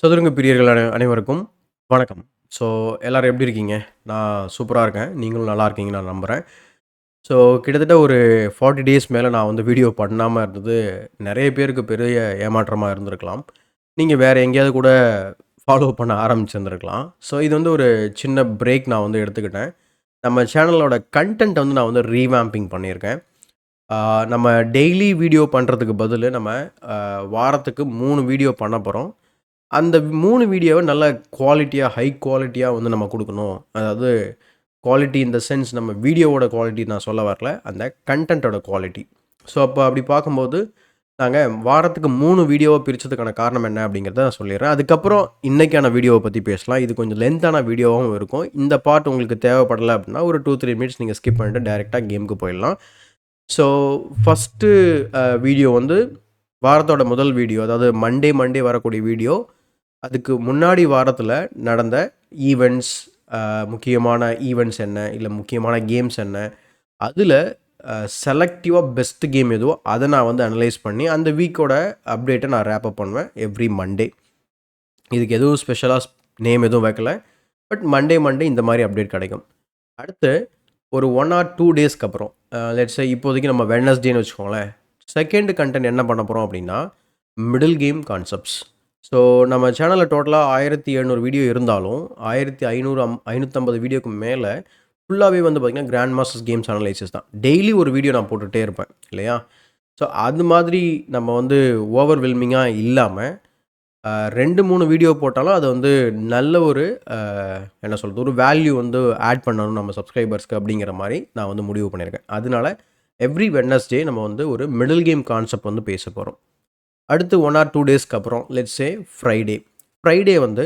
சதுரங்க பிரியர்கள் அனைவருக்கும் வணக்கம். ஸோ எல்லாரும் எப்படி இருக்கீங்க? நான் சூப்பரா இருக்கேன். நீங்களும் நல்லா இருக்கீங்கன்னு நான் நம்புறேன். ஸோ கிட்டத்தட்ட ஒரு 40 டேஸ் மேல நான் வந்து வீடியோ பண்ணாம இருந்தது, நெறைய பேருக்கு பெரிய ஏமாற்றமா இருந்திருக்கலாம். நீங்க வேற எங்கேயாவது கூட ஃபாலோ பண்ண ஆரம்பிச்சிருந்திருக்கலாம். ஸோ இது வந்து ஒரு சின்ன பிரேக் நான் வந்து எடுத்துக்கிட்டேன். நம்ம சேனலோட கன்டென்ட் வந்து நான் வந்து ரீவாம்பிங் பண்ணியிருக்கேன். நம்ம டெய்லி வீடியோ பண்றதுக்கு பதிலு நம்ம வாரத்துக்கு 3 வீடியோ பண்ண போறோம். அந்த 3 வீடியோவ நல்ல குவாலிட்டியா, ஹை குவாலிட்டியா வந்து நம்ம குடுக்கணும். அதாவது குவாலிட்டி இன் த சென்ஸ் நம்ம வீடியோவோட குவாலிட்டி நான் சொல்ல வரல. அந்த கன்டென்ட்டோட குவாலிட்டி. ஸோ, அப்ப அப்படி பார்க்கும்போது, நாங்க வாரத்துக்கு 3 வீடியோவா பிரிச்சதுக்கான காரணம் என்ன அப்படிங்கிறத நான் சொல்லிர்றேன். அதுக்கப்புறம் இன்னைக்கான வீடியோவ பத்தி பேசலாம். இது கொஞ்சம் லென்த்தான வீடியோவாவும் இருக்கும். இந்த பார்ட் உங்களுக்கு தேவைப்படல அப்படின்னா, ஒரு 2, 3 மினிட்ஸ் நீங்க ஸ்கிப் பண்ணிட்டு டைரக்ட்டா கேமுக்கு போயிடலாம். ஸோ, ஃபர்ஸ்ட்டு வீடியோ வந்து வாரத்தோட முதல் வீடியோ. அதாவது மண்டே வரக்கூடிய வீடியோ. அதுக்கு முன்னாடி வாரத்துல நடந்த ஈவென்ட்ஸ், அ முக்கியமான ஈவென்ட்ஸ் என்ன? இல்ல முக்கியமான கேம்ஸ் என்ன? அதுல செலக்டிவா பெஸ்ட் கேம் எதுவோ, அத நான் வந்து அனலைஸ் பண்ணி, அந்த வீக்கோட அப்டேட்ட நான் ராப் அப் பண்ணுவேன் எவ்ரி மண்டே. இதுக்கு எதுவும் ஸ்பெஷலா நேம் எதுவும் வைக்கல. பட் மண்டே இந்த மாரி அப்டேட் கிடைக்கும். அடுத்து ஒரு 1 ஆர் 2 டேஸ்க்கு அப்புறம், லெட்ஸ் சே இப்போதைக்கு நம்ம வெட்னஸ்டேன்னு வச்சுக்கோங்களேன். செகண்ட் கன்டென்ட் என்ன பண்ண போறோம் அப்படின்னா, மிடில் கேம் கான்செப்ட்ஸ். ஸோ நம்ம சேனல்ல டோட்டலா 1700 வீடியோ இருந்தாலும், 1500 550 வீடியோக்கு மேல ஃபுல்லாவே வந்து பார்த்தீங்கன்னா, கிராண்ட் மாஸ்டர்ஸ் கேம்ஸ் அனலைசிஸ் தான். டெய்லி ஒரு வீடியோ நான் போட்டுட்டே இருப்பேன் இல்லையா? ஸோ அது மாதிரி நம்ம வந்து ஓவர்வெல்மிங்கா இல்லாம, 2, 3 வீடியோ போட்டாலும் அது வந்து நல்ல ஒரு அ என்ன சொல்றது? ஒரு வேல்யூ வந்து ஆட் பண்ணணும் நம்ம சப்ஸ்கிரைபர்ஸ்க்கு அப்படிங்கிற மாரி நான் வந்து முடிவு பண்ணியிருக்கேன். அதனால எவ்ரி வெட்னஸ்டே நம்ம வந்து ஒரு மிடில் கேம் கான்செப்ட் வந்து பேச போறோம். அடுத்து 1 ஆர் 2 டேஸ்க்கு அப்புறம் லெட்ஸ் சே ஃப்ரைடே. ஃப்ரைடே வந்து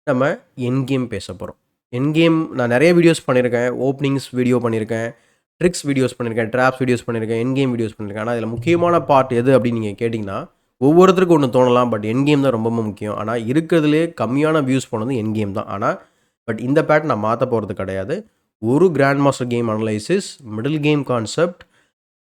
நம்ம எண்ட் கேம் பேச போறோம். எண்ட் கேம் நான் நெறைய வீடியோஸ் பண்ணியிருக்கேன். ஓப்பனிங்ஸ் வீடியோ பண்ணியிருக்கேன். ட்ரிக்ஸ் வீடியோஸ் பண்ணியிருக்கேன். ட்ராப்ஸ் வீடியோஸ் பண்ணியிருக்கேன். எண்ட் கேம் வீடியோஸ் பண்ணியிருக்கேன். ஆனா, இதில முக்கியமான பார்ட் எது அப்படின்னு நீங்க கேட்டீங்கன்னா, ஒவ்வொருத்தருக்கும் ஒண்ணு தோணலாம். பட் எண்ட் கேம் தான் ரொம்ப முக்கியம். ஆனா, இருக்கிறதிலேயே கம்மியான வியூஸ் போனது எண்ட் கேம் தான். ஆனா, பட் இந்த பேட்டர்ன் நான் மாத்த போறது கிடையாது. ஒரு grand master game analysis, middle game concept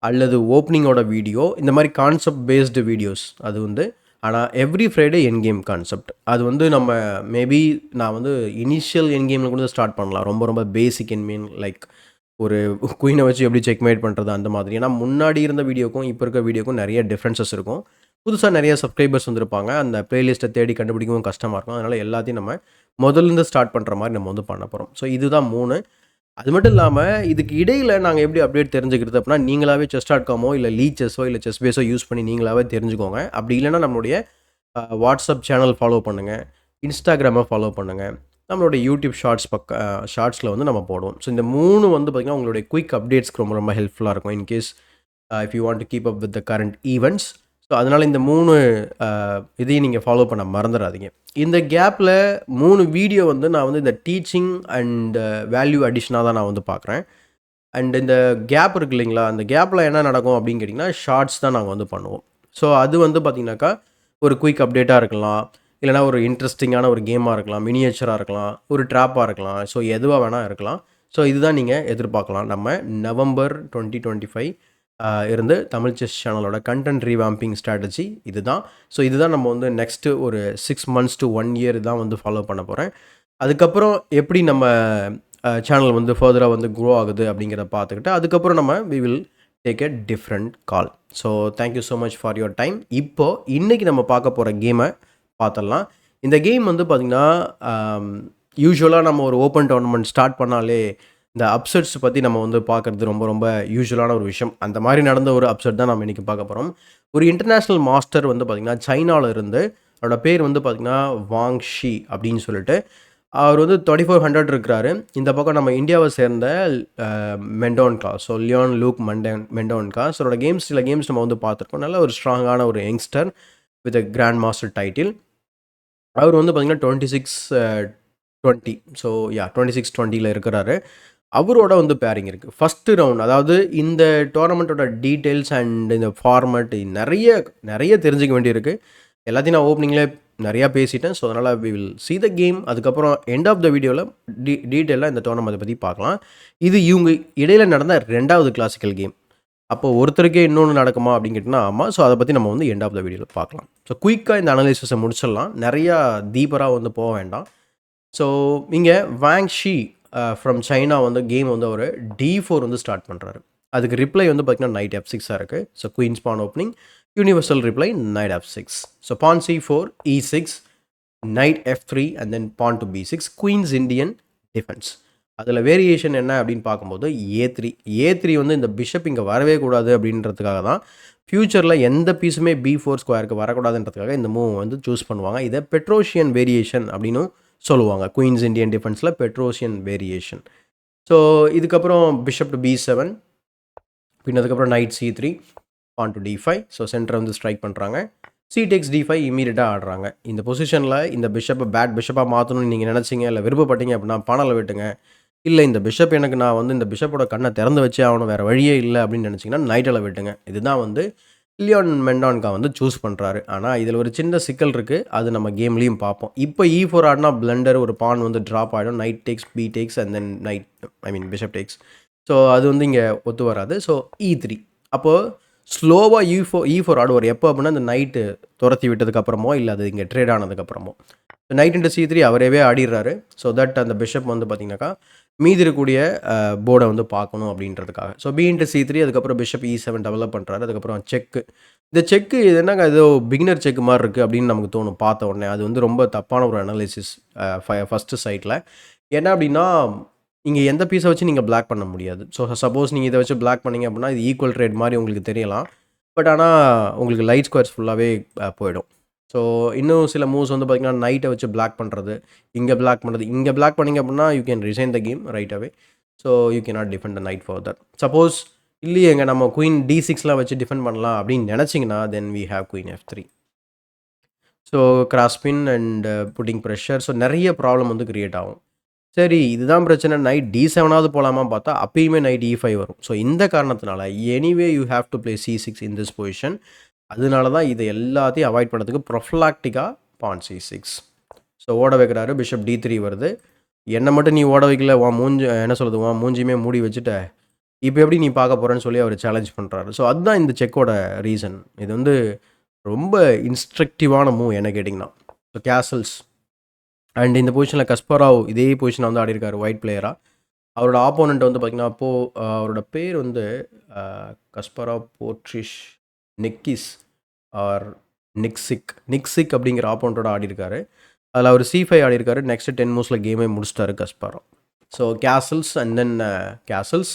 அல்லது ஓப்பனிங்கோட வீடியோ, இந்த மாரி கான்செப்ட் பேஸ்டு வீடியோஸ் அது வந்து. ஆனா, every Friday end game concept. அது வந்து நம்ம மேபி நான் வந்து இனிஷியல் எண்ட் கேம்ல கூட ஸ்டார்ட் பண்ணலாம். ரொம்ப ரொம்ப பேசிக் எண்ட் கேம் லைக் ஒரு குயின வச்சு எப்படி செக்மேட் பண்றது அந்த மாதிரி. ஏன்னா, முன்னாடி இருந்த வீடியோக்கும், இப்ப இருக்க வீடியோக்கும் நெறைய டிஃபரன்ஸஸ் இருக்கும். புதுசா நெறைய சப்ஸ்கிரைபர்ஸ் வந்திருப்பாங்க. அந்த பிளேலிஸ்ட்ட தேடி கண்டுபிடிக்கவும் கஷ்டமா இருக்கும். அதனால எல்லாத்தையும் நம்ம முதல்லேருந்து ஸ்டார்ட் பண்ற மாரி நம்ம வந்து பண்ண போறோம். ஸோ இதுதான் 3. அது மட்டும் இல்லாம, இதுக்கு இடையில நாங்க எப்படி அப்டேட் தெரிஞ்சுக்கிறது அப்டின்னா, நீங்களாவே chess.comஓ இல்ல லீச்சஸோ இல்ல செஸ்பேஸோ யூஸ் பண்ணி நீங்களாவே தெரிஞ்சுக்கோங்க. அப்படி இல்லன்னா நம்மளுடைய வாட்ஸ்அப் சேனல் ஃபாலோ பண்ணுங்க. Instagramம ஃபாலோ பண்ணுங்க. நம்மளுடைய யூடியூப் ஷார்ட்ஸ்ல வந்து நம்ம போடுவோம். ஸோ இந்த 3 வந்து பார்த்தீங்கன்னா, உங்களுடைய குயிக் அப்டேட்ஸ்க்கு ரொம்ப ரொம்ப ஹெல்ப்ஃபுல்லா இருக்கும். In case if you want to keep up with the current events. So அதனால இந்த 3 அ இதையும் நீங்க ஃபாலோ பண்ண மறந்துறாதீங்க. இந்த கேப்ல 3 வீடியோ வந்து நான் வந்து இந்த டீச்சிங் அண்ட் வேல்யூ அடிஷனா தான் நான் வந்து பார்க்குறேன். அண்ட் இந்த கேப் இருக்கு இல்லைங்களா? அந்த கேப்ல என்ன நடக்கும் அப்படின்னு கேட்டிங்கன்னா, ஷார்ட்ஸ் தான் நாங்க வந்து பண்ணுவோம். ஸோ அது வந்து பார்த்தீங்கன்னாக்கா, ஒரு குயிக் அப்டேட்டா இருக்கலாம். இல்லன்னா ஒரு இன்ட்ரஸ்டிங்கான ஒரு கேமா இருக்கலாம். மினியேச்சரா இருக்கலாம். ஒரு ட்ராப்பா இருக்கலாம். ஸோ எதுவா வேணா இருக்கலாம். ஸோ இதுதான் நீங்க எதிர்பார்க்கலாம். நம்ம நவம்பர் 2025 இருந்து தமிழ் செஸ் சேனலோட கன்டென்ட் ரீவாம்பிங் ஸ்ட்ராட்டஜி இதுதான். ஸோ இதுதான் நம்ம வந்து நெக்ஸ்ட்டு ஒரு 6 மந்த்ஸ் டூ 1 இயர் தான் வந்து ஃபாலோ பண்ண போறேன். அதுக்கப்புறம் எப்படி நம்ம சேனல் வந்து ஃபர்தரா வந்து க்ரோ ஆகுது அப்படிங்கிறத பார்த்துக்கிட்டு, அதுக்கப்புறம் நம்ம we will take a different call. So thank you so much for your time. இப்போ இன்னைக்கு நம்ம பார்க்க போற கேம பார்த்துடலாம். இந்த கேம் வந்து பார்த்தீங்கன்னா, யூசுவலா நம்ம ஒரு ஓப்பன் டோர்னமெண்ட் ஸ்டார்ட் பண்ணாலே, இந்த அப்செட்ஸ் பத்தி நம்ம வந்து பார்க்கறது ரொம்ப ரொம்ப யூசுவலான ஒரு விஷயம். அந்த மாரி நடந்த ஒரு அப்செட் தான் நம்ம இன்னைக்கு பார்க்க போறோம். ஒரு இன்டர்நேஷனல் மாஸ்டர் வந்து பார்த்தீங்கன்னா, சைனால இருந்து அவரோட பேர் வந்து பார்த்தீங்கன்னா, வாங் ஷி அப்படின்னு சொல்லிட்டு அவர் வந்து 3400 இருக்கிறாரு. இந்த பக்கம் நம்ம இந்தியாவ சேர்ந்த அ மெண்டோன்கா. ஸோ லியோன் லூக் மெண்டோன்கா. ஸோ அவரோட சில கேம்ஸ் நம்ம வந்து பார்த்துருக்கோம். நல்ல ஒரு ஸ்ட்ராங்கான ஒரு youngster with grandmaster title. அவர் வந்து பார்த்தீங்கன்னா 26 20 ஸோ 26-20ல இருக்கிறாரு. அவரோட வந்து பேரிங் இருக்கு. ஃபர்ஸ்ட் ரவுண்ட் அதாவது இந்த டோர்னமெண்ட்டோட டீட்டெயில்ஸ் அண்ட் இந்த ஃபார்மட் நெறைய நெறைய தெரிஞ்சுக்க வேண்டியிருக்கு. எல்லாத்தையும் நான் ஓப்பனிங்லே நெறையா பேசிட்டேன். ஸோ அதனால we will see the game. அதுக்கப்புறம் எண்ட் ஆஃப் த வீடியோல டீட்டெயிலா இந்த டோர்னமெண்ட்ட பத்தி பார்க்கலாம். இது இவங்க இடையில நடந்த 2வது கிளாசிக்கல் கேம். அப்போ ஒருத்தருக்கே இன்னொன்னு நடக்குமா அப்படின்னு கேட்டீங்கன்னா, ஆமா. ஸோ அத பத்தி நம்ம வந்து எண்ட் ஆஃப் த வீடியோல பார்க்கலாம். ஸோ குயிக்காக இந்த அனலைசிஸை முடிச்சிடலாம், நிறையா டீப்பராக வந்து போக வேண்டாம். ஸோ இங்கே வாங் ஷி ஃப்ரம் சைனா வந்து கேம் வந்து ஒரு D4 வந்து ஸ்டார்ட் பண்ணுறாரு. அதுக்கு ரிப்ளை வந்து பார்த்திங்கன்னா நைட் F6 இருக்குது. So queen's pawn opening, universal reply knight F6. So pawn C4, E6, knight F3 and then pawn to B6, queen's Indian defence. அதில் வேரியேஷன் என்ன அப்படின்னு பார்க்கும்போது A3 வந்து இந்த பிஷப் இங்கே வரவே கூடாது அப்படின்றதுக்காக தான் ஃப்யூச்சரில் எந்த பீஸுமே B4 ஸ்கொயருக்கு வரக்கூடாதுன்றதுக்காக இந்த மூவ் வந்து சூஸ் பண்ணுவாங்க. இதை பெட்ரோஷியன் வேரியேஷன் அப்படின்னு சொல்லுவாங்க. குயின்ஸ் இண்டியன் டிஃபென்ஸில் பெட்ரோஷியன் வேரியேஷன். ஸோ இதுக்கப்புறம் பிஷப் டு B7, பின் அதுக்கப்புறம் knight C3, porn to D5. So சென்டரை வந்து ஸ்ட்ரைக் பண்ணுறாங்க. C takes D5 இமீடியட்டாக ஆடுறாங்க. இந்த பொசிஷனில் இந்த பிஷப்பை பேட் பிஷப்பாக மாற்றணும்னு நீங்கள் நினச்சிங்க, இல்லை விருப்பப்பட்டீங்க அப்படின்னா பானலை விட்டுங்க. இல்லை இந்த பிஷப் எனக்கு நான் வந்து இந்த பிஷப்போட கண்ணை திறந்து வச்சே ஆகணும், வேறு வழியே இல்லை அப்படின்னு நினச்சிங்கன்னா நைட்டில் விட்டுங்க. இதுதான் வந்து லியோன் மெண்டான்கா வந்து சூஸ் பண்ணுறாரு. ஆனால் இதில் ஒரு சின்ன சிக்கல் இருக்குது, அது நம்ம கேம்லேயும் பார்ப்போம். இப்போ E4 ஆடினா பிளண்டர், ஒரு பான் வந்து ட்ராப் ஆகிடும். Knight takes, B takes and then bishop takes. So அது வந்து இங்கே ஒத்து வராது. So E3. அப்போது ஸ்லோவாக E4 ஆடுவார். எப்போ அப்படின்னா இந்த நைட்டு துரத்தி விட்டதுக்கப்புறமோ, இல்லை அது இங்கே ட்ரேட் ஆனதுக்கப்புறமோ. நைட் இன்ட்டு C3 அவரேவே ஆடிடுறாரு. ஸோ தட் அந்த பிஷப் வந்து பார்த்திங்கனாக்கா மீதி இருக்கக்கூடிய போர்டை வந்து பார்க்கணும் அப்படின்றதுக்காக. ஸோ B இன்ட்டு C3, அதுக்கப்புறம் பிஷப் E7 டெவலப் பண்ணுறாரு. அதுக்கப்புறம் செக்கு. இந்த செக்கு இது என்னங்க, ஏதோ பிகினர் செக்கு மாதிரி இருக்குது அப்படின்னு நமக்கு தோணும் பார்த்த உடனே. அது வந்து ரொம்ப தப்பான ஒரு அனாலிசிஸ் ஃபஸ்ட்டு சைட்டில். என்ன அப்படின்னா, இங்கே எந்த பீஸை வச்சு நீங்கள் பிளாக் பண்ண முடியாது. ஸோ சப்போஸ் நீங்கள் இதை வச்சு பிளாக் பண்ணிங்க அப்படின்னா இது ஈக்குவல் ட்ரேட் மாதிரி உங்களுக்கு தெரியலாம். பட் ஆனால் உங்களுக்கு லைட் ஸ்கொயர்ஸ் ஃபுல்லாகவே போயிடும். ஸோ இன்னும் சில மூவ்ஸ் வந்து பார்த்திங்கன்னா நைட்டை வச்சு பிளாக் பண்ணுறது, இங்கே பிளாக் பண்ணுறது. இங்கே பிளாக் பண்ணிங்க அப்படின்னா you can resign the game right away. So you can not defend the knight further. Suppose இல்லையேங்க நம்ம குயின் D6லாம் வச்சு டிஃபெண்ட் பண்ணலாம் அப்படின்னு நினச்சிங்கன்னா then we have queen F3. So cross pin and putting pressure. So நிறைய ப்ராப்ளம் வந்து create ஆகும். சரி இதுதான் பிரச்சனை, நைட் D7ஆவது போகலாமா பார்த்தா அப்பயுமே நைட் E5 வரும். ஸோ இந்த காரணத்தினால anyway you have to play C6 in this position. அதனால தான் இதை எல்லாத்தையும் அவாய்ட் பண்ணுறதுக்கு ப்ரொஃப்ளாக்டிக்காக பான் C6. ஸோ ஓட வைக்கிறாரு. பிஷப் D3 வருது. என்னை மட்டும் நீ ஓட வைக்கல, என்ன சொல்கிறது, மூஞ்சியுமே மூடி வச்சுட்ட, இப்போ எப்படி நீ பார்க்க போகிறேன்னு சொல்லி அவர் சேலஞ்ச் பண்ணுறாரு. ஸோ அதுதான் இந்த செக்கோட ரீசன். இது வந்து ரொம்ப இன்ஸ்ட்ரக்டிவான மூவ் என்ன கேட்டிங்கன்னா. ஸோ கேசல்ஸ் அண்ட் இந்த பொசிஷனில் கஸ்பராவ் இதே பொசிஷனை வந்து ஆடிருக்காரு ஒயிட் பிளேயராக. அவரோட ஆப்போனண்ட் வந்து பார்த்திங்கன்னா அப்போது அவரோட பேர் வந்து கஸ்பராவ் போட்ரிஷ் நெக்கிஸ் ஆர் நிக்சிக் அப்படிங்கிற ஆப்போனண்ட்டோட ஆடிருக்காரு. அதில் அவர் C5 ஆடிருக்காரு. நெக்ஸ்ட் 10 மூவ்ஸில் கேமே முடிச்சிட்டாரு Kasparov. So castles and then castles,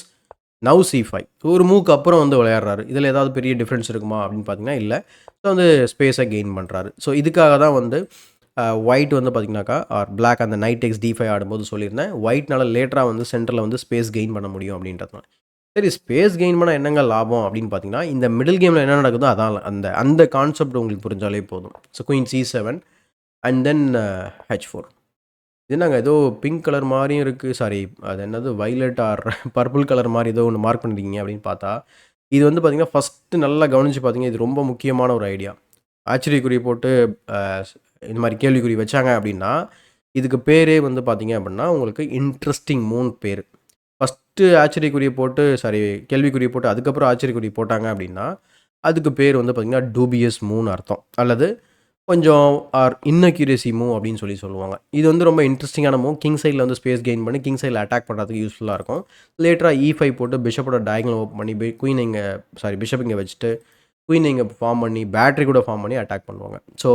now C5. ஒரு மூவுக்கு அப்புறம் வந்து விளையாடுறாரு. இதில் ஏதாவது பெரிய டிஃப்ரென்ஸ் இருக்குமா அப்படின்னு பார்த்தீங்கன்னா இல்லை. ஸோ வந்து ஸ்பேஸை கெயின் பண்ணுறாரு. ஸோ இதுக்காக தான் வந்து ஒயிட் வந்து பார்த்திங்கனாக்கா ஆர் பிளாக் அந்த நைட் டேக்ஸ் D5 ஆடும்போது சொல்லியிருந்தேன், ஒயிட்னால லேட்டராக வந்து சென்டரில் வந்து ஸ்பேஸ் கெயின் பண்ண முடியும் அப்படின்றதுனால. சரி ஸ்பேஸ் கெயின் பண்ணால் என்னங்க லாபம் அப்படின்னு பார்த்தீங்கன்னா, இந்த மிடில் கேமில் என்ன நடக்குதோ அதான் அந்த கான்செப்ட் உங்களுக்கு புரிஞ்சாலே போதும். So queen C7 and then H4. இது நாங்கள் ஏதோ பிங்க் கலர் மாதிரியும் இருக்குது, சாரி அது என்னது வைலட் ஆர் பர்பிள் கலர் மாதிரி ஏதோ ஒன்று மார்க் பண்ணிருக்கீங்க அப்படின்னு பார்த்தா, இது வந்து பார்த்திங்கன்னா ஃபஸ்ட்டு நல்லா கவனித்து பார்த்தீங்க, இது ரொம்ப முக்கியமான ஒரு ஐடியா. ஆச்சரியக்குறி போட்டு இந்த மாதிரி கேள்விக்குறி வச்சாங்க அப்படின்னா இதுக்கு பேரே வந்து பார்த்திங்க அப்படின்னா உங்களுக்கு இன்ட்ரெஸ்டிங் மூன் பேர். ஃபஸ்ட்டு ஆச்சரியக்குறியை போட்டு கேள்விக்குறியை போட்டு அதுக்கப்புறம் ஆச்சரியக்குறி போட்டாங்க அப்படின்னா அதுக்கு பேர் வந்து பார்த்திங்கன்னா டூபியஸ் மூன் அர்த்தம், அல்லது கொஞ்சம் ஆர் இன்னக்யூரேசி மூவ் அப்படின்னு சொல்லுவாங்க. இது வந்து ரொம்ப இன்ட்ரெஸ்டிங்கான மூவ். கிங் சைடில் வந்து ஸ்பேஸ் கெயின் பண்ணி கிங் சைடில் அட்டாக் பண்ணுறதுக்கு யூஸ்ஃபுல்லாக இருக்கும். லேட்டராக E5 போட்டு பிஷப்போட டயகனல் ஓப்பன் பண்ணி குயின் இங்கே பிஷப் இங்கே வச்சுட்டு குயின் இங்கே ஃபார்ம் பண்ணி பேட்ரி கூட ஃபார்ம் பண்ணி அட்டாக் பண்ணுவாங்க. So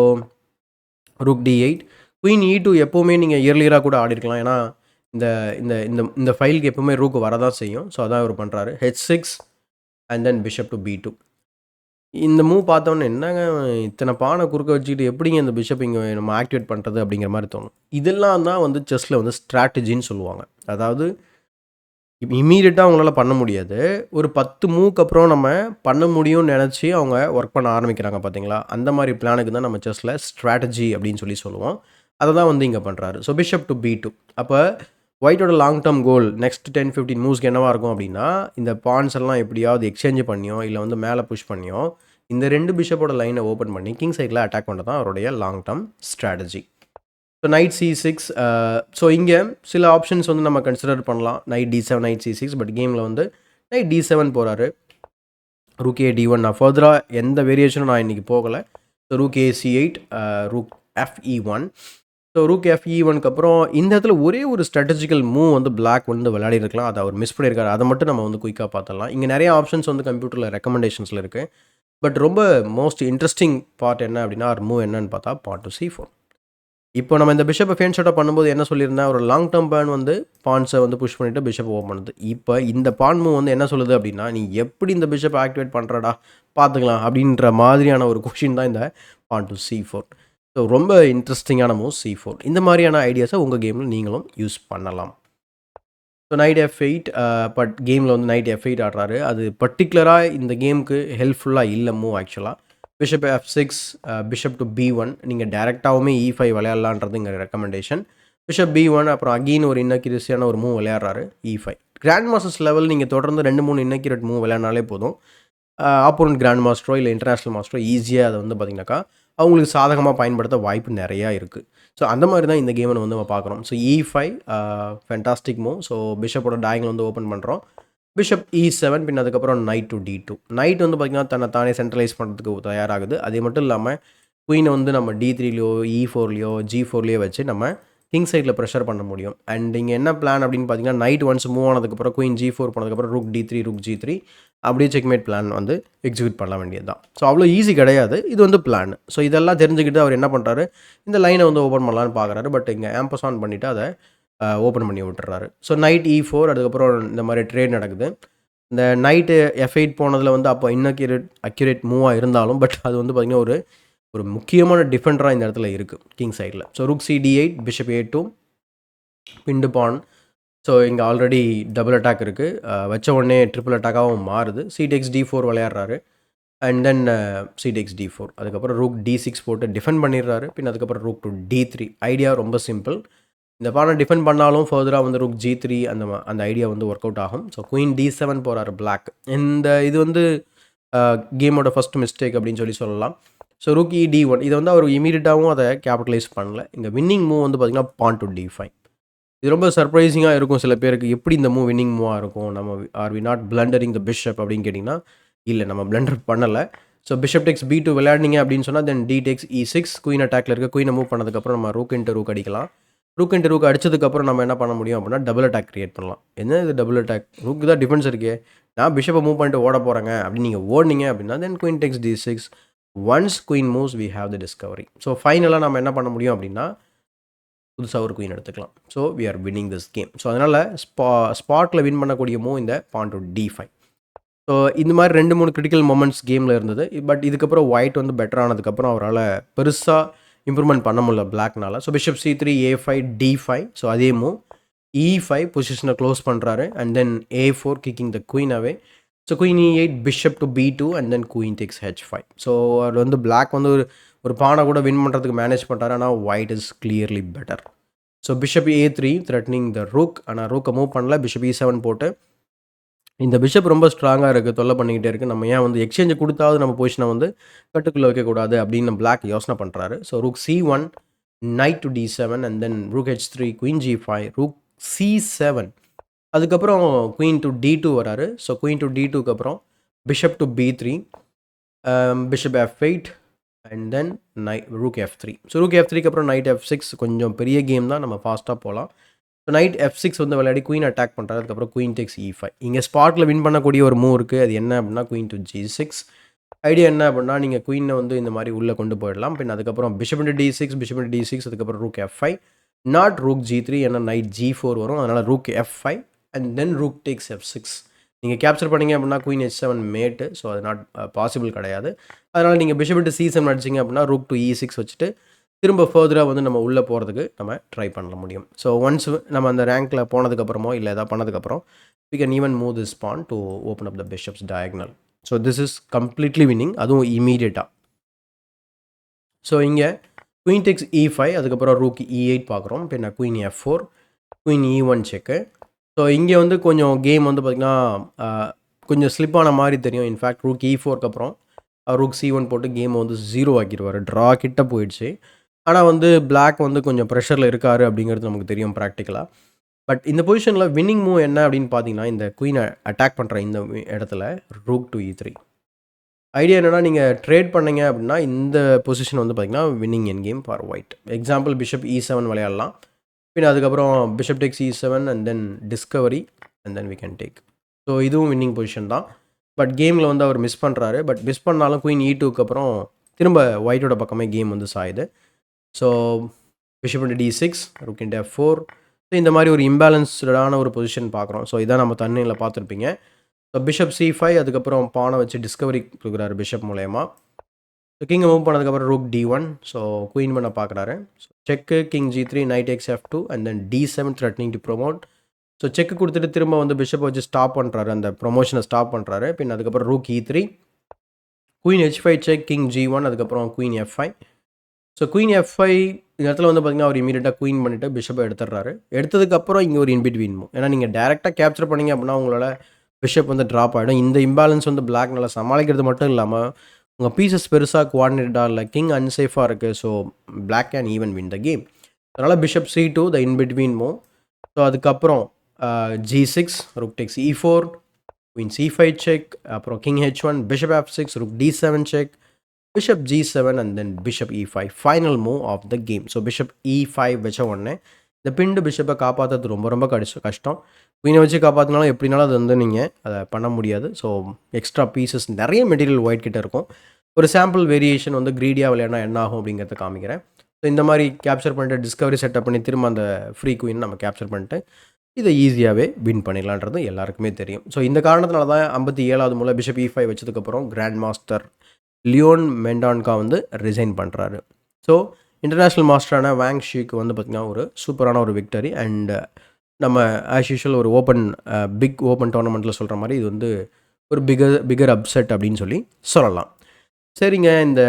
rook D8, queen E2 எப்போவுமே நீங்கள் இயர்லியராக கூட ஆடிருக்கலாம். ஏன்னா இந்த இந்த இந்த இந்த ஃபைலுக்கு எப்போவுமே ரூக்கு வரதான் செய்யும். ஸோ அதான் இவர் பண்ணுறாரு. H6 and then bishop to B2. இந்த மூவ் பார்த்தோன்னே என்னங்க இத்தனை பானை குறுக்க வச்சுக்கிட்டு எப்படிங்க இந்த பிஷப் இங்கே நம்ம ஆக்டிவேட் பண்ணுறது அப்படிங்கிற மாதிரி தோணும். இதெல்லாம் தான் வந்து செஸ்ஸில் வந்து ஸ்ட்ராட்டஜின்னு சொல்லுவாங்க. அதாவது இப்போ இம்மீடியட்டாக அவங்களால பண்ண முடியாது. ஒரு 10 மூவ்க்கு அப்புறம் நம்ம பண்ண முடியும்னு நினச்சி அவங்க ஒர்க் பண்ண ஆரம்பிக்கிறாங்க பார்த்தீங்களா, அந்த மாதிரி பிளானுக்கு தான் நம்ம செஸ்ஸில் ஸ்ட்ராட்டஜி அப்படின்னு சொல்லுவோம். அதை தான் வந்து இங்கே பண்ணுறாரு. So bishop to B2. அப்போ ஒயிட்டோட லாங் டேர்ம் கோல் நெக்ஸ்ட் 10-15 மூவ்ஸ்க்கு என்னவாக இருக்கும் அப்படின்னா, இந்த பான்ஸ் எல்லாம் எப்படியாவது எக்ஸ்சேஞ்ச் பண்ணியோ இல்லை வந்து மேலே புஷ் பண்ணியோ இந்த 2 பிஷப்போட லைனை ஓப்பன் பண்ணி கிங் சைடில் அட்டாக் பண்ணுறது தான் அவருடைய long term strategy. So night C6. So இங்கே சில ஆப்ஷன்ஸ் வந்து நம்ம கன்சிடர் பண்ணலாம். Night D7, night C6. But கேமில் வந்து நைட் D7 போகிறாரு. Rook A D1. நான் ஃபர்தராக எந்த வேரியேஷனும் நான் இன்றைக்கி போகலை. Rook AC8, rook FE1. So rook FE1க்கு அப்புறம் இந்த இடத்துல ஒரே ஒரு ஸ்ட்ராட்டஜிக்கல் மூவ் வந்து பிளாக் வந்து விளையாடிருக்கலாம். அதை அவர் மிஸ் பண்ணியிருக்காரு. அதை மட்டும் நம்ம வந்து குயிக்காக பார்த்துடலாம். இங்கே நிறைய ஆப்ஷன்ஸ் வந்து கம்ப்யூட்டரில் ரெக்கமெண்டேஷன்ஸில் இருக்குது. பட் ரொம்ப மோஸ்ட் இன்ட்ரெஸ்டிங் பார்ட் என்ன அப்படின்னா, ஒரு மூவ் என்னன்னு பார்த்தா பான் டு C4. இப்போ நம்ம இந்த பிஷப்பை ஃபேன் ஷாட்டாக பண்ணும்போது என்ன சொல்லியிருந்தேன், ஒரு லாங் டேர்ம் பேர்ன் வந்து பான்ஸை வந்து புஷ் பண்ணிவிட்டு பிஷப் ஓப்பன் பண்ணுது. இப்போ இந்த பான் மூவ் வந்து என்ன சொல்லுது அப்படின்னா, நீ எப்படி இந்த பிஷப் ஆக்டிவேட் பண்ணுறடா பார்த்துக்கலாம் அப்படின்ற மாதிரியான ஒரு கொஷின் தான் இந்த பான் டு C4. ஸோ ரொம்ப இன்ட்ரெஸ்டிங்கான மூவ் C4. இந்த மாதிரியான ஐடியாஸை உங்கள் கேமில் நீங்களும் யூஸ் பண்ணலாம். ஸோ நைட் F8, பட் கேமில் வந்து நைட் F8 ஆடுறாரு. அது பர்டிகுலராக இந்த கேமுக்கு ஹெல்ப்ஃபுல்லாக இல்லை மூவ் ஆக்சுவலாக. Bishop F6, bishop to B1. நீங்கள் டேரெக்டாகவுமே E5 விளையாடலான்றது இங்கே ரெக்கமெண்டேஷன். பிஷப் B1, அப்புறம் அகெயின் ஒரு இன்னக்யூரஸியான ஒரு மூவ் விளையாடுறாரு E5. கிராண்ட் மாஸ்டர்ஸ் லெவல் நீங்கள் தொடர்ந்து 2-3 இன்னக்யூரேட் மூவ் விளையாடினாலே போதும். ஆப்போனன்ட் கிராண்ட் மாஸ்டரோ இல்லை இன்டர்நேஷ்னல் மாஸ்டரோ ஈஸியாக அதை வந்து பார்த்திங்கனாக்கா அவங்களுக்கு சாதகமாக பயன்படுத்த வாய்ப்பு நிறையா இருக்குது. ஸோ அந்த மாதிரி தான் இந்த கேமை வந்து நம்ம பார்க்குறோம். So E5 fantastic move. So பிஷப்போட டயங்கல் வந்து ஓப்பன் பண்ணுறோம். பிஷப் E7, பின் அதுக்கப்புறம் நைட் டு D2. நைட் வந்து பார்த்திங்கன்னா தன்னை தானே சென்ட்ரலைஸ் பண்ணுறதுக்கு தயாராகுது. அது மட்டும் இல்லாமல் குயினை வந்து நம்ம D3லையோ E4லையோ G4லையோ வச்சு நம்ம கிங் சைடில் ப்ரெஷர் பண்ண முடியும். அண்ட் இங்கே என்ன பிளான் அப்படின்னு பார்த்தீங்கன்னா, நைட் ஒன்ஸ் மூவ் ஆனதுக்கப்புறம் குயின் G4 போனதுக்கப்புறம் ரூக் D3, ரூக் G3 அப்படியே செக்மேட் பிளான் வந்து எக்ஸிக்யூட் பண்ண வேண்டியது தான். ஸோ அவ்வளோ ஈஸி கிடையாது, இது வந்து பிளான். ஸோ இதெல்லாம் தெரிஞ்சுக்கிட்டு அவர் என்ன பண்ணுறாரு, இந்த லைனை வந்து ஓப்பன் பண்ணலான்னு பார்க்குறாரு. பட் இங்கே ஆம்பஸ் ஆன் பண்ணிவிட்டு அதை ஓப்பன் பண்ணி விட்டுறாரு. ஸோ நைட் E4, அதுக்கப்புறம் இந்த மாதிரி ட்ரேட் நடக்குது. இந்த நைட்டு F8 போனதில் வந்து அப்போ அக்யூரேட் மூவாக இருந்தாலும் பட் அது வந்து பார்த்திங்கன்னா ஒரு முக்கியமான டிஃபெண்டராக இந்த இடத்துல இருக்குது கிங் சைடில். So rook CD8, bishop A2, Bhind பான். ஸோ இங்கே ஆல்ரெடி டபுள் அட்டாக் இருக்குது. வச்ச உடனே ட்ரிபிள் அட்டாக்காகவும் மாறுது. C-takes D4 விளையாடுறாரு. And then C-takes D4. அதுக்கப்புறம் ரூக் D6 போட்டு டிஃபெண்ட் பண்ணிடுறாரு. பின் அதுக்கப்புறம் ரூக் டு D3. ஐடியா ரொம்ப சிம்பிள். இந்த பானை டிஃபெண்ட் பண்ணாலும் ஃபர்தராக வந்து ரூக் G3 அந்த ஐடியா வந்து ஒர்க் அவுட் ஆகும். ஸோ குயின் D7 போகிறாரு பிளாக். இது வந்து கேமோட ஃபஸ்ட் மிஸ்டேக் அப்படின்னு சொல்லலாம். So rook D1. இதை வந்து அவர் இமீடியட்டாகவும் அதை கேபிட்டலைஸ் பண்ணல. இங்கே வின்னிங் மூவ் வந்து பார்த்திங்கன்னா பான் டு D5. இது ரொம்ப சர்ப்ரைசிங்காக இருக்கும் சில பேருக்கு. எப்படி இந்த மூவ் வின்னிங் மூவாக இருக்கும், நம்ம R we not plundering the bishop அப்படின்னு கேட்டிங்கன்னா, இல்லை நம்ம பிளண்டர் பண்ணலை. ஸோ பிஷப் டெக்ஸ் B2 விளையாடினீங்க அப்படின்னு சொன்னால் தென் D takes E6. குயின் அட்டாக்ல இருக்க குயினை மூவ் பண்ணதுக்கப்புறம் நம்ம ரூக் இன்ட்டு ரூக் அடிக்கலாம். ரூக் இன்ட்டு ரூக் அடிச்சதுக்கப்புறம் நம்ம என்ன பண்ண முடியும் அப்படின்னா டபுள் அட்டாக் கிரியேட் பண்ணலாம். என்ன இது டபுள் அட்டாக், ரூக்கு தான் டிஃபென்ஸ் இருக்கே, நான் பிஷப்பை மூவ் பண்ணிட்டு ஓட போகிறேங்க அப்படின்னு நீங்கள் ஓடினீங்க அப்படின்னா then queen takes D6. Once queen moves we have the discovery. So ஃபைனலாக நம்ம என்ன பண்ண முடியும் அப்படின்னா புதுசாக ஒரு குயின் எடுத்துக்கலாம். So we are winning this game. So அதனால் ஸ்பாட்டில் வின் பண்ணக்கூடிய மூவ் இந்த பான் டு D5. ஸோ இந்த மாதிரி 2-3 கிரிட்டிக்கல் மொமெண்ட்ஸ் கேமில் இருந்தது. பட் இதுக்கப்புறம் ஒயிட் வந்து பெட்டர் ஆனதுக்கப்புறம் அவரால் பெருசாக இம்ப்ரூவ்மெண்ட் பண்ண முடியல பிளாக்னால. So bishop C3, A5, D5. So அதே மூவ் E5 பொசிஷனை க்ளோஸ் பண்ணுறாரு. And then A4 kicking the queen away. So queen E8, bishop to B2 and then queen takes H5. So அவர் வந்து பிளாக் வந்து ஒரு பானை கூட வின் பண்ணுறதுக்கு மேனேஜ் பண்ணுறாரு. ஆனால் white is clearly better. So bishop A3 threatening the rook. ஆனால் ரூக்கை மூவ் பண்ணல. பிஷப் E7 போட்டு இந்த பிஷப் ரொம்ப ஸ்ட்ராங்காக இருக்குது, தொல்லை பண்ணிக்கிட்டே இருக்குது, நம்ம ஏன் வந்து எக்ஸ்சேஞ்சை கொடுத்தாவது நம்ம பொசிஷனை வந்து கட்டுக்குள்ளே வைக்கக்கூடாது அப்படின்னு பிளாக் யோசனை பண்ணுறாரு. So rook C1, night to D7 and then rook H3, queen G5, rook C7. அதுக்கப்புறம் குயின் டு D2 வராரு. ஸோ குயின் டு D2க்கு அப்புறம் bishop to B3, bishop F8 and then rook F3. So rook F3க்கு அப்புறம் knight F6. கொஞ்சம் பெரிய game தான், நம்ம ஃபாஸ்ட்டாக போகலாம். ஸோ நைட் F6 வந்து விளையாடி குயின் அட்டாக் பண்ணுறாரு. அதுக்கப்புறம் குயின் டேக்ஸ் E5. இங்கே ஸ்பாட்டில் வின் பண்ணக்கூடிய ஒரு மூவ் இருக்குது. அது என்ன அப்படின்னா குயின் டு G6. ஐடியா என்ன அப்படின்னா நீங்கள் குயினை வந்து இந்த மாதிரி உள்ளே கொண்டு போயிடலாம். பின் அதுக்கப்புறம் bishop into D6, bishop into D6, அதுக்கப்புறம் rook F5, not rook G3, ஏன்னா நைட் G4 வரும். அதனால் rook F5 and then rook tax F6. நீங்கள் கேப்சர் பண்ணீங்க அப்படின்னா குயின் H7 மேட்டு. ஸோ அது நாட் பாசிபிள் கிடையாது. அதனால் நீங்கள் பிஷப் இன்ட்டு C7 அடிச்சிங்க அப்படின்னா ரூக் டு E6 வச்சுட்டு திரும்ப ஃபர்தராக வந்து நம்ம உள்ளே போகிறதுக்கு நம்ம ட்ரை பண்ண முடியும். ஸோ ஒன்ஸ் நம்ம அந்த ரேங்க்கில் போனதுக்கப்புறமோ இல்லை எதாவது பண்ணதுக்கப்புறம் we can even move this pawn to open up the bishop's diagonal. So this is completely winning, அதுவும் இமீடியட்டாக. ஸோ இங்கே குயின் டேக்ஸ் E5, அதுக்கப்புறம் ரூக் E8 பார்க்குறோம். பின்ன குயின் F4, குயின் E1 செக்கு. ஸோ இங்கே வந்து கொஞ்சம் கேம் வந்து பார்த்திங்கன்னா கொஞ்சம் ஸ்லிப்பான மாதிரி தெரியும். இன்ஃபேக்ட் ரூக் E4க்கு அப்புறம் ரூக் C1 போட்டு கேம் வந்து 0 ஆக்கிடுவார். ட்ரா கிட்ட போயிடுச்சு. ஆனால் வந்து பிளாக் வந்து கொஞ்சம் ப்ரெஷரில் இருக்கார் அப்படிங்கிறது நமக்கு தெரியும் ப்ராக்டிக்கலாக. பட் இந்த பொசிஷனில் வின்னிங் மூவ் என்ன அப்படின்னு பார்த்தீங்கன்னா, இந்த குயினை அட்டாக் பண்ணுற இந்த இடத்துல ரூக் டு E3. ஐடியா என்னன்னா, நீங்க ட்ரேட் பண்ணீங்க அப்படின்னா, இந்த பொசிஷன் வந்து பார்த்தீங்கன்னா, winning end game for white. Example bishop E7 விளையாடலாம். பின்ன அதுக்கப்புறம் bishop takes E7 and then discovery and then we can take. So இதுவும் வின்னிங் பொசிஷன் தான். பட் கேமில் வந்து அவர் மிஸ் பண்ணுறாரு. பட் மிஸ் பண்ணாலும் குயின் E2க்கு அப்புறம் திரும்ப ஒயிட்டோட பக்கமே கேம் வந்து சாயுது. So bishop into D6, rook into F4. So இந்த மாதிரி ஒரு இம்பேலன்ஸ்டான ஒரு பொசிஷன் பார்க்குறோம். ஸோ இதான் நம்ம தண்ணியில் பார்த்துருப்பீங்க. ஸோ பிஷப் C5, அதுக்கப்புறம் பானை வச்சு டிஸ்கவரி கொடுக்குறாரு பிஷப் மூலயமா. ஸோ கிங்கை மூவ் பண்ணதுக்கப்புறம் ரூக் D1. ஸோ குயின் பண்ண பார்க்குறாரு. So check, king G3, knight x F2 and then D7 threatening to promote. So check கொடுத்துட்டு திரும்ப வந்து பிஷப் வச்சு ஸ்டாப் பண்ணுறாரு, அந்த ப்ரொமோஷனை ஸ்டாப் பண்ணுறாரு. பின் அதுக்கப்புறம் rook E3, queen H5 check, king G1, அதுக்கப்புறம் queen F5. So queen F5 இந்த இடத்துல வந்து பார்த்தீங்கன்னா, அவர் இமீடியட்டாக குயின் பண்ணிவிட்டு பிஷப்பை எடுத்துடுறாரு. எடுத்ததுக்கப்புறம் இங்கே ஒரு இன்பிட்வீன் மூவ். ஏன்னா நீங்கள் டேரெக்டாக கேப்சர் பண்ணிங்க அப்படின்னா உங்களால் பிஷப் வந்து ட்ராப் ஆகிடும். இந்த இம்பேலன்ஸ் வந்து பிளாக் நல்லா சமாளிக்கிறது மட்டும் இல்லாமல் உங்கள் பீசஸ் பெருசாக குவாடினேட்டடாக இல்லை, கிங் அன்சேஃபாக இருக்குது. So black can even win the game. அதனால் bishop C2 the in between move. So அதுக்கப்புறம் G6, rook takes E4, queen C5 check, அப்புறம் king H1, bishop F6, rook D7 check, bishop G7 and then bishop E5. Final move of the game. So bishop E5 வச்ச உடனே இந்த பிண்டு பிஷப்பை காப்பாற்றுறது ரொம்ப ரொம்ப கஷ்டம். குயினை வச்சு காப்பாற்றினாலும் எப்படினாலும் அது வந்து நீங்கள் அதை பண்ண முடியாது. ஸோ எக்ஸ்ட்ரா பீசஸ் நிறைய மெட்டீரியல் ஒயிட் கிட்ட இருக்கும். ஒரு சாம்பிள் வேரியேஷன் வந்து க்ரீடியாக விளையாடினா என்ன ஆகும் அப்படிங்கிறத காமிக்கிறேன். ஸோ இந்த மாதிரி கேப்சர் பண்ணிட்டு டிஸ்கவரி செட்டப் பண்ணி திரும்ப அந்த ஃப்ரீ குயின் நம்ம கேப்சர் பண்ணிட்டு இதை ஈஸியாகவே வின் பண்ணிடலான்றது எல்லாருக்குமே தெரியும். ஸோ இந்த காரணத்தினால தான் 57வது மூலம் பிஷப் E5 வச்சதுக்கப்புறம் கிராண்ட் மாஸ்டர் லியோன் மெண்டான்கா வந்து ரிசைன் பண்ணுறாரு. ஸோ இன்டர்நேஷ்னல் மாஸ்டரான வாங் ஷீக்கு வந்து பார்த்திங்கன்னா ஒரு சூப்பரான ஒரு விக்டரி. அண்ட் நம்ம ஆஸ் யூஷுவல் ஒரு பிக் ஓப்பன் டோர்னமெண்ட்டில் சொல்கிற மாதிரி இது வந்து ஒரு பிகர் அப்செட் அப்படின்னு சொல்லலாம். சரிங்க, இந்த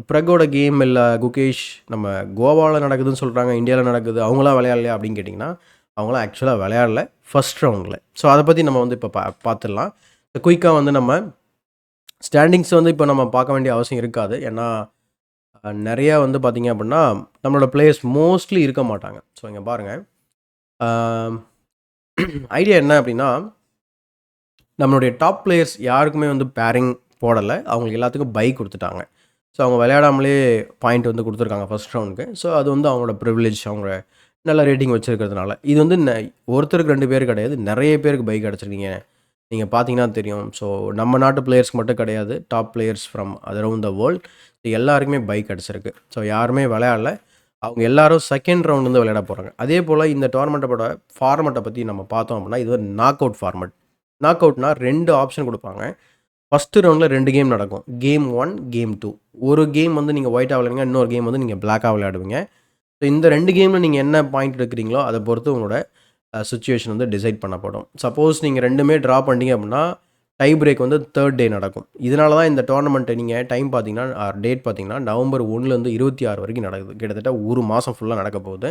ப்ரகோட கேம் இல்லை குகேஷ் நம்ம கோவாவில் நடக்குதுன்னு சொல்கிறாங்க, இந்தியாவில் நடக்குது, அவங்களாம் விளையாடலையா அப்படின்னு கேட்டிங்கன்னா அவங்களாம் ஆக்சுவலாக விளையாடல ஃபஸ்ட் ரவுண்டில். ஸோ அதை பற்றி நம்ம வந்து இப்போ பார்த்துடலாம். குயிக்காக வந்து நம்ம ஸ்டாண்டிங்ஸ் வந்து இப்போ நம்ம பார்க்க வேண்டிய அவசியம் இருக்காது. ஏன்னா நிறையா வந்து பார்த்திங்க அப்படின்னா நம்மளோட பிளேயர்ஸ் மோஸ்ட்லி இருக்க மாட்டாங்க. ஸோ இங்கே பாருங்கள், ஐடியா என்ன அப்படின்னா நம்மளுடைய டாப் பிளேயர்ஸ் யாருக்குமே வந்து பேரிங் போடலை, அவங்களுக்கு எல்லாத்துக்கும் பை கொடுத்துட்டாங்க. ஸோ அவங்க விளையாடாமலே பாயிண்ட் வந்து கொடுத்துருக்காங்க ஃபஸ்ட் ரவுண்டுக்கு. ஸோ அது வந்து அவங்களோட ப்ரிவிலேஜ், அவங்க நல்ல ரேட்டிங் வச்சுருக்கிறதுனால. இது வந்து ஒருத்தருக்கு 2 பேர் கிடையாது, நிறைய பேருக்கு பை கிடச்சிருக்கீங்க, நீங்கள் பார்த்தீங்கன்னா தெரியும். ஸோ நம்ம நாட்டு பிளேயர்ஸ்க்கு மட்டும் கிடையாது, top players from around the world எல்லாருக்குமே பை கிடச்சிருக்கு. ஸோ யாருமே விளையாடல, அவங்க எல்லாரும் செகண்ட் ரவுண்ட் வந்து விளையாட போகிறாங்க. அதே போல் இந்த டோர்னமெண்ட்டோட ஃபார்மெட்டை பற்றி நம்ம பார்த்தோம் அப்படின்னா இது ஒரு நாக் அவுட் ஃபார்மெட். நாக் அவுட்னா 2 ஆப்ஷன் கொடுப்பாங்க. ஃபஸ்ட்டு ரவுண்டில் 2 கேம் நடக்கும், கேம் 1, கேம் 2. ஒரு கேம் வந்து நீங்கள் ஒயிட்டாக விளையாடுங்க, இன்னொரு கேம் வந்து நீங்கள் பிளாக்காக விளையாடுவீங்க. ஸோ இந்த 2 கேமில் நீங்கள் என்ன பாயிண்ட் எடுக்கிறீங்களோ அதை பொறுத்து உங்களோட சுச்சுவேஷன் வந்து டிசைட் பண்ணப்படும். சப்போஸ் நீங்கள் 2மே ட்ரா பண்ணிட்டீங்க அப்படின்னா டை பிரேக் வந்து 3rd டே நடக்கும். இதனால தான் இந்த டோர்னமெண்ட்டை நீங்கள் டைம் பார்த்தீங்கன்னா டேட் பார்த்தீங்கன்னா நவம்பர் 1லேருந்து 26 வரைக்கும் நடக்குது. கிட்டத்தட்ட ஒரு மாதம் ஃபுல்லாக நடக்க போகுது.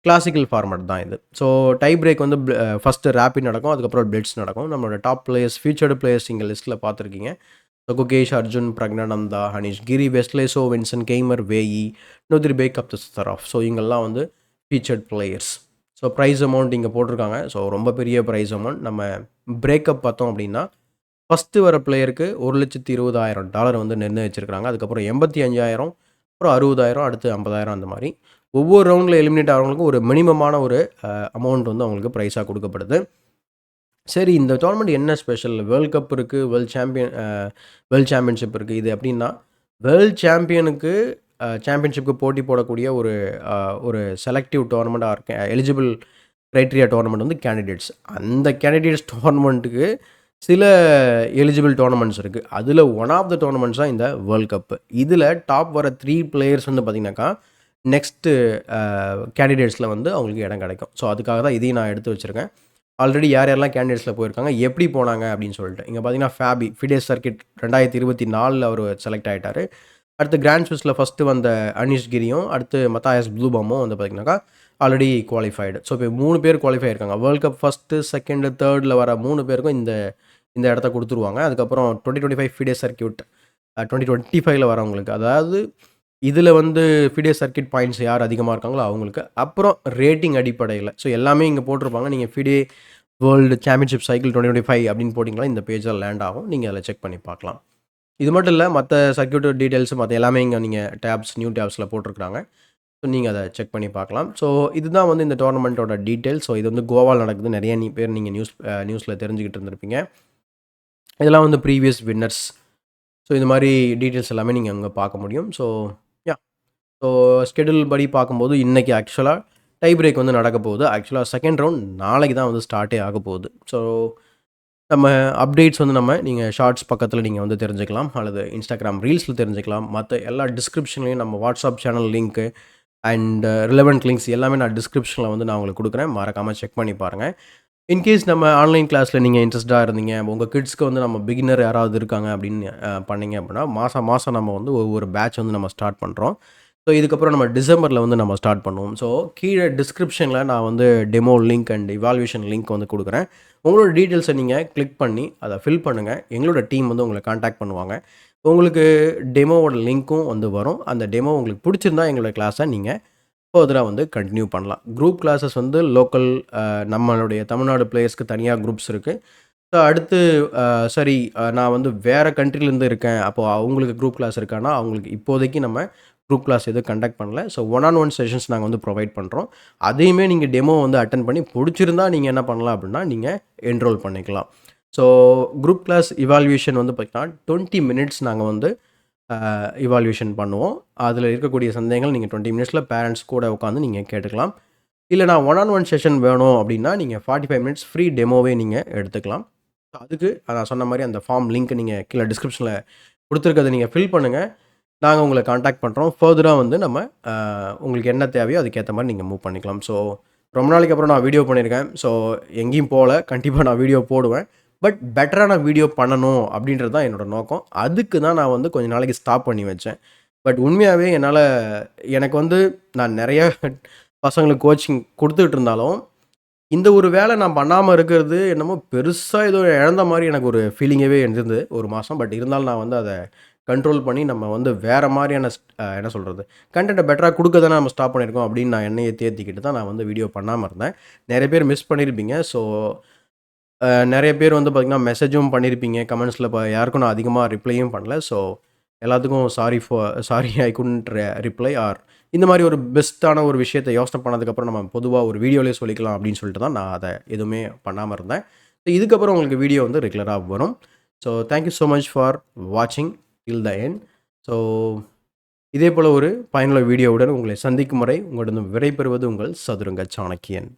கிளாசிக்கல் ஃபார்மேட் தான் இது. ஸோ டை பிரேக் வந்து ஃபஸ்ட்டு ரேபிட் நடக்கும், அதுக்கப்புறம் பிளிட்ஸ் நடக்கும். நம்மளோட டாப் பிளேயர்ஸ், ஃபியூச்சர்டு பிளேயர்ஸ் இங்கே லிஸ்ட்டில் பார்த்துருக்கீங்க. So Gukesh, Arjun, Praggnanandhaa, Anish Giri, Wesley So, Vincent, Keymer, Wei, Nodirbek, Abdusattorov. So இவங்கெல்லாம் வந்து featured players. So prize amount இங்கே போட்டிருக்காங்க. ஸோ ரொம்ப பெரிய ப்ரைஸ் அமௌண்ட். நம்ம பிரேக்கப் பார்த்தோம் அப்படின்னா ஃபஸ்ட்டு வர பிளேயருக்கு $1,20,000 வந்து நிர்ணயிச்சிருக்காங்க. அதுக்கப்புறம் 85,000, அப்புறம் 60,000, அடுத்து 50,000 அந்த மாதிரி ஒவ்வொரு ரவுண்டில் எலிமினேட் ஆகிறவங்களுக்கு ஒரு மினிமமான ஒரு அமௌண்ட் வந்து அவங்களுக்கு ப்ரைஸாக கொடுக்கப்படுது. சரி, இந்த டோர்னமெண்ட் என்ன ஸ்பெஷல்? வேர்ல்ட் கப் இருக்குது, வேர்ல்ட் சாம்பியன்ஷிப் இருக்குது. இது எப்படின்னா வேர்ல்ட் சாம்பியன்ஷிப்புக்கு போட்டி போடக்கூடிய ஒரு செலக்டிவ் டோர்னமெண்ட்டாக இருக்கு. எலிஜிபிள் க்ரைட்டீரியா டோர்னமெண்ட் வந்து கேண்டிடேட்ஸ். அந்த கேண்டிடேட்ஸ் டோர்னமெண்ட்டுக்கு சில எலிஜிபிள் டோர்னமெண்ட்ஸ் இருக்குது. அதில் ஒன் ஆஃப் த டோர்னமெண்ட்ஸ் தான் இந்த வேர்ல்ட் கப்பு. இதில் டாப் வர 3 பிளேயர்ஸ் வந்து பார்த்திங்கனாக்கா நெக்ஸ்ட்டு கேண்டிடேட்ஸில் வந்து அவங்களுக்கு இடம் கிடைக்கும். ஸோ அதுக்காக தான் இதையும் நான் எடுத்து வச்சுருக்கேன். ஆல்ரெடி யாரெல்லாம் கேண்டிடேட்ஸில் போயிருக்காங்க, எப்படி போனாங்க அப்படின்னு சொல்லிட்டு. இங்கே பார்த்தீங்கன்னா ஃபிடே சர்க்கிட் 2024 அவர் செலக்ட் ஆகிட்டார். அடுத்து கிராண்ட் ஸ்விஸில் ஃபஸ்ட்டு வந்த அனீஷ் கிரியும், அடுத்து மத்தாயஸ் ப்ளூபாமும் வந்து பார்த்திங்கனாக்கா ஆல்ரெடி குவாலிஃபைடு. ஸோ இப்போ 3 பேர் குவாலிஃபை ஆயிருக்காங்க. வேர்ல்ட் கப் ஃபஸ்ட்டு, செகண்டு, தேர்டில் வர 3 பேருக்கும் இந்த இடத்த கொடுத்துருவாங்க. அதுக்கப்புறம் 2025 ஃபிடே சர்க்கியூட் 2025 வரவங்களுக்கு, அதாவது இதில் வந்து ஃபிடே சர்க்கிட் பாயிண்ட்ஸ் யார் அதிகமாக இருக்காங்களோ அவங்களுக்கு. அப்புறம் ரேட்டிங் அடிப்படையில் ஸோ எல்லாமே இங்கே போட்டிருப்பாங்க. நீங்கள் ஃபிடே வேர்ல்டு சாம்பியன்ஷிப் சைக்கிள் 2025 அப்படின்னு போட்டிங்களா இந்த பேஜில் லேண்ட் ஆகும். நீங்கள் அதில் செக் பண்ணி பார்க்கலாம். இது மட்டும் இல்ல, மத்த சர்க்யூட் டீட்டெயில்ஸ் மத்த எல்லாமே இங்க நீங்க நியூ டேப்ஸ்ல போட்டுருக்காங்க. ஸோ நீங்க அத செக் பண்ணி பார்க்கலாம். ஸோ இதுதான் வந்து இந்த டோர்னமெண்ட்டோட டீட்டெயில். ஸோ இது வந்து கோவால நடக்குது. நெறைய பேர் நீங்க நியூஸ்ல தெரிஞ்சுக்கிட்டு இருந்திருப்பீங்க. இதெல்லாம் வந்து ப்ரீவியஸ் வின்னர்ஸ். ஸோ இந்த மாரி டீட்டெயில்ஸ் எல்லாமே நீங்க அங்க பார்க்க முடியும். So yeah! ஸோ ஸ்கெட்யூல் படி பார்க்கும்போது இன்னைக்கு ஆக்சுவலா டை பிரேக் வந்து நடக்க போகுது. ஆக்சுவலா 2ண்ட் ரவுண்ட் நாளைக்கு தான் வந்து ஸ்டார்ட்டே ஆகப்போகுது. ஸோ நம்ம அப்டேட்ஸ் வந்து நீங்க ஷார்ட்ஸ் பக்கத்தில நீங்க வந்து தெரிஞ்சுக்கலாம். அல்லது Instagram ரீல்ஸ்ல தெரிஞ்சுக்கலாம். மத்த எல்லா டிஸ்கிரிப்ஷன்லயும் நம்ம WhatsApp channel link and relevant links எல்லாமே நான் டிஸ்கிரிப்ஷன்ல வந்து நான் உங்களுக்கு குடுக்குறேன். மறக்காம செக் பண்ணி பாருங்க. இன்கேஸ் நம்ம ஆன்லைன் கிளாஸ்ல நீங்க இன்ட்ரெஸ்ட்டா இருந்தீங்க, உங்க கிட்ஸ்க்கு வந்து நம்ம பிகினர் யாராவது இருக்காங்க அப்படின்னு பண்ணீங்க அப்படின்னா, மாசம் மாசம் நம்ம வந்து ஒவ்வொரு பேட்ச் வந்து நம்ம ஸ்டார்ட் பண்றோம். ஸோ இதுக்கப்புறம் நம்ம டிசம்பர்ல வந்து நம்ம ஸ்டார்ட் பண்ணுவோம். ஸோ கீழ டிஸ்கிரிப்ஷன்ல நான் வந்து demo link and evaluation link வந்து குடுக்குறேன். உங்களோட டீட்டெயில்ஸ நீங்க கிளிக் பண்ணி அத ஃபில் பண்ணுங்க. எங்களோட டீம் வந்து உங்கள கான்டாக்ட் பண்ணுவாங்க. உங்களுக்கு டெமோவோட லிங்க்கும் வந்து வரும். அந்த டெமோ உங்களுக்கு புடிச்சிருந்தா எங்களோட கிளாஸ நீங்க ஃபர்தரா வந்து கன்டின்யூ பண்ணலாம். குரூப் கிளாஸஸ் வந்து லோக்கல் நம்மளுடைய தமிழ்நாடு பிளேயர்ஸ்க்கு தனியா குரூப்ஸ் இருக்கு. ஸோ அடுத்து சரி நான் வந்து வேற கண்ட்ரிலேருந்து இருக்கேன். அப்போ அவங்களுக்கு குரூப் கிளாஸ் இருக்கான்னா, அவங்களுக்கு இப்போதைக்கு நம்ம குரூப் கிளாஸ் எதுவும் கண்டக்ட் பண்ணல. So one on one sessions நாங்க வந்து ப்ரொவைட் பண்றோம். அதையுமே நீங்க டெமோ வந்து அட்டெண்ட் பண்ணி புடிச்சிருந்தா நீங்க என்ன பண்ணலாம் அப்படின்னா, நீங்க என்ரோல் பண்ணிக்கலாம். ஸோ குரூப் கிளாஸ் இவாலுவேஷன் வந்து பார்த்தீங்கன்னா, 20 மினிட்ஸ் நாங்க வந்து இவாலுவேஷன் பண்ணுவோம். அதில இருக்கக்கூடிய சந்தேகங்கள் நீங்க 20 மினிட்ஸ்ல பேரண்ட்ஸ் கூட உட்காந்து நீங்க கேட்டுக்கலாம். இல்ல நான் ஒன் ஆன் ஒன் செஷன் வேணும் அப்படின்னா, நீங்க 45 மினிட்ஸ் ஃப்ரீ டெமோவே நீங்க எடுத்துக்கலாம். அதுக்கு நான் சொன்ன மாரி அந்த ஃபார்ம் லிங்க் நீங்க கீழ டிஸ்கிரிப்ஷன்ல குடுத்துருக்கத நீங்க ஃபில் பண்ணுங்க. நாங்க உங்கள கான்டாக்ட் பண்றோம். ஃபர்தரா வந்து நம்ம உங்களுக்கு என்ன தேவையோ அதுக்கேத்த மாரி நீங்க மூவ் பண்ணிக்கலாம். ஸோ ரொம்ப நாளைக்கு அப்புறம் நான் வீடியோ பண்ணியிருக்கேன். ஸோ எங்கேயும் போல. கண்டிப்பா நான் வீடியோ போடுவேன். பட் பெட்டரா நான் வீடியோ பண்ணணும் அப்படின்றது தான் என்னோட நோக்கம். அதுக்கு தான் நான் வந்து கொஞ்ச நாளைக்கு ஸ்டாப் பண்ணி வச்சேன். பட் உண்மையாவே எனக்கு வந்து நான் நெறைய பசங்களுக்கு கோச்சிங் குடுத்துட்டு இருந்தாலும், இந்த ஒரு வேலை நான் பண்ணாம இருக்கிறது என்னமோ பெருசா ஏதோ இழந்த மாரி எனக்கு ஒரு ஃபீலிங்காவே இருந்தது 1 மாசம். பட் இருந்தாலும் நான் வந்து அத கண்ட்ரோல் பண்ணி நம்ம வந்து வேற மாரியான என்ன சொல்றது? கன்டென்ட்ட பெட்டரா குடுக்க தானே நம்ம ஸ்டாப் பண்ணியிருக்கோம் அப்படின்னு நான் என்னைய தேத்திக்கிட்டு தான் நான் வந்து வீடியோ பண்ணாம இருந்தேன். நெறைய பேர் மிஸ் பண்ணியிருப்பீங்க. ஸோ நெறைய பேர் வந்து பார்த்தீங்கன்னா, மெசேஜும் பண்ணியிருப்பீங்க. கமெண்ட்ஸ்ல யாருக்கும் நான் அதிகமா ரிப்ளையும் பண்ணல. ஸோ எல்லாத்துக்கும் சாரி ஐ குட்ன்ட் ரிப்ளை ஆர் இந்த மாரி ஒரு பெஸ்ட்டான ஒரு விஷயத்த யோசனை பண்ணதுக்கப்புறம் நம்ம பொதுவா ஒரு வீடியோலயே சொல்லிக்கலாம் அப்படின்னு சொல்லிட்டு தான் நான் அத எதுவுமே பண்ணாம இருந்தேன். ஸோ இதுக்கப்புறம் உங்களுக்கு வீடியோ வந்து ரெகுலரா வரும். So thank you so much for வாட்சிங் டில் த எண்ட். ஸோ இதேபோல ஒரு பயனுள்ள வீடியோவுடன் உங்களை சந்திக்கும் வரை உங்களிடம் விடைபெறுவது உங்கள் சதுரங்க சாணக்கியன்.